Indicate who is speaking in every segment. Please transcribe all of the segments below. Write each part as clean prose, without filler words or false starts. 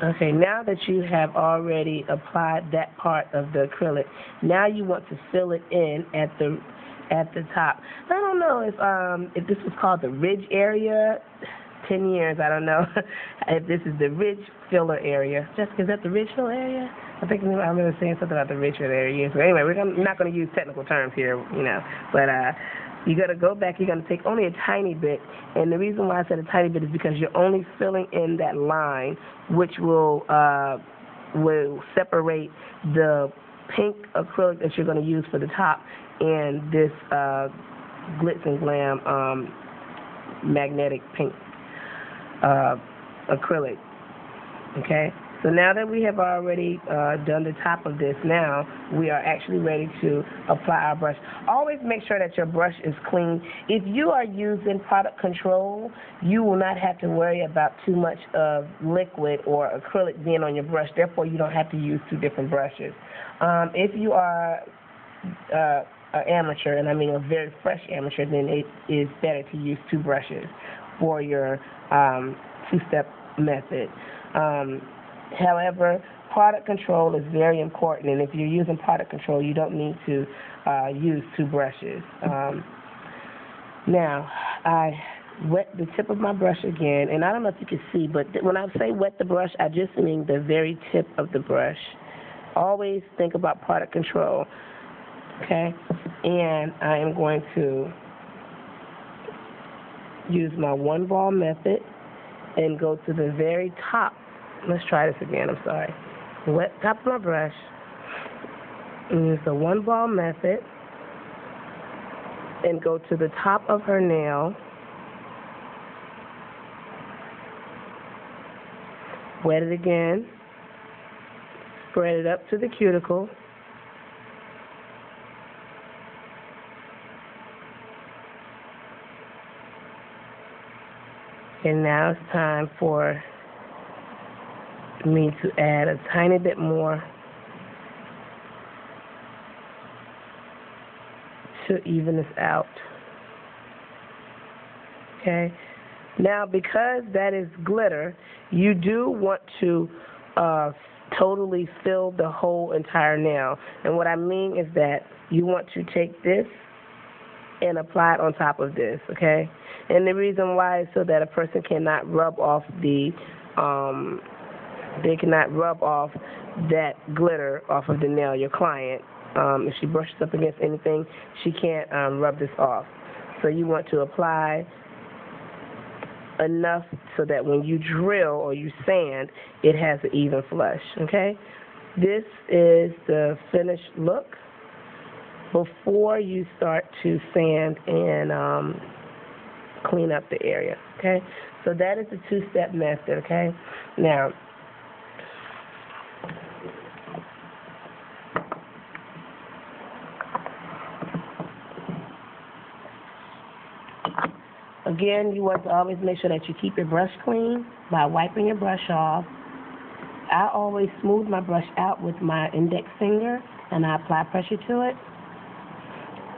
Speaker 1: Okay, now that you have already applied that part of the acrylic, now you want to fill it in at the top. I don't know if this was called the ridge area. 10 years, I don't know if this is the ridge filler area. Jessica, is that the ridge filler area? I think I remember saying something about the ridge filler area. So anyway, we're not going to use technical terms here, but you're going to go back, you're going to take only a tiny bit, and the reason why I said a tiny bit is because you're only filling in that line, which will separate the pink acrylic that you're going to use for the top and this glitz and glam magnetic pink acrylic. Okay, so now that we have already done the top of this, now we are actually ready to apply our brush. Always make sure that your brush is clean. If you are using product control, you will not have to worry about too much of liquid or acrylic being on your brush. Therefore, you don't have to use two different brushes. If you are an amateur, and I mean a very fresh amateur, then it is better to use two brushes for your two-step method. However, product control is very important, and if you're using product control, you don't need to use two brushes. Now, I wet the tip of my brush again, and I don't know if you can see, but when I say wet the brush, I just mean the very tip of the brush. Always think about product control, okay? And I am going to use my one ball method and go to the very top. Let's try this again, I'm sorry. Wet top of my brush, and use the one ball method and go to the top of her nail. Wet it again. Spread it up to the cuticle. And now it's time for me to add a tiny bit more to even this out. Okay? Now, because that is glitter, you do want to totally fill the whole entire nail. And what I mean is that you want to take this and apply it on top of this, okay? And the reason why is so that a person cannot rub off that glitter off of the nail, your client. If she brushes up against anything, she can't rub this off. So you want to apply enough so that when you drill or you sand, it has an even flush, okay? This is the finished look before you start to sand and clean up the area, okay? So that is the two-step method, okay? Now, again, you want to always make sure that you keep your brush clean by wiping your brush off. I always smooth my brush out with my index finger, and I apply pressure to it,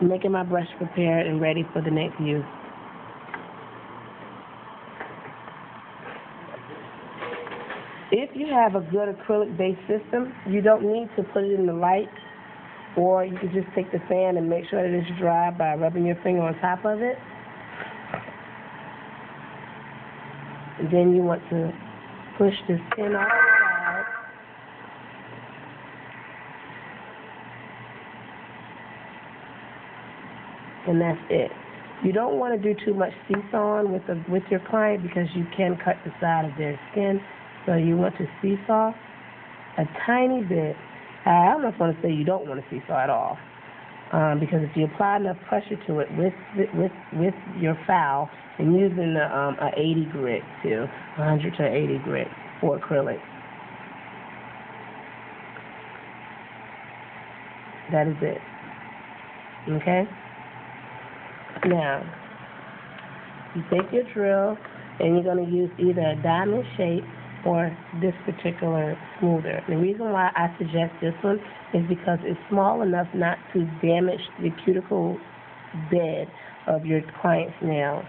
Speaker 1: making my brush prepared and ready for the next use. If you have a good acrylic-based system, you don't need to put it in the light, or you can just take the sand and make sure that it's dry by rubbing your finger on top of it. And then you want to push this pin off the side. And that's it. You don't want to do too much seesawing with your client because you can cut the side of their skin. So you want to seesaw a tiny bit. I almost want to say you don't want to seesaw at all, because if you apply enough pressure to it with your file and using a 80 grit too, 100 to 80 grit for acrylic, that is it. Okay. Now you take your drill and you're going to use either a diamond shape or this particular smoother. The reason why I suggest this one is because it's small enough not to damage the cuticle bed of your client's nail.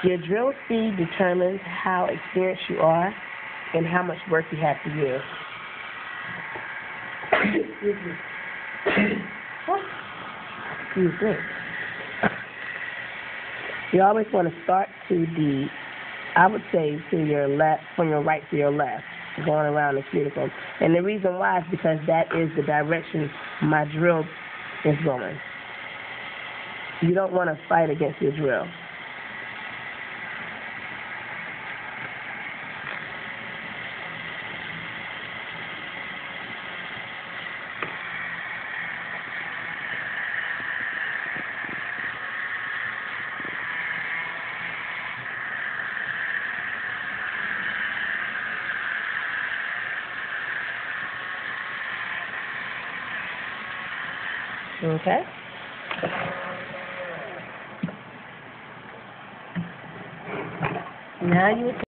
Speaker 1: Your drill speed determines how experienced you are and how much work you have to use. Excuse me. You always want to start I would say to your left, from your right to your left, going around the cuticle. And the reason why is because that is the direction my drill is going. You don't want to fight against your drill. Okay? Now you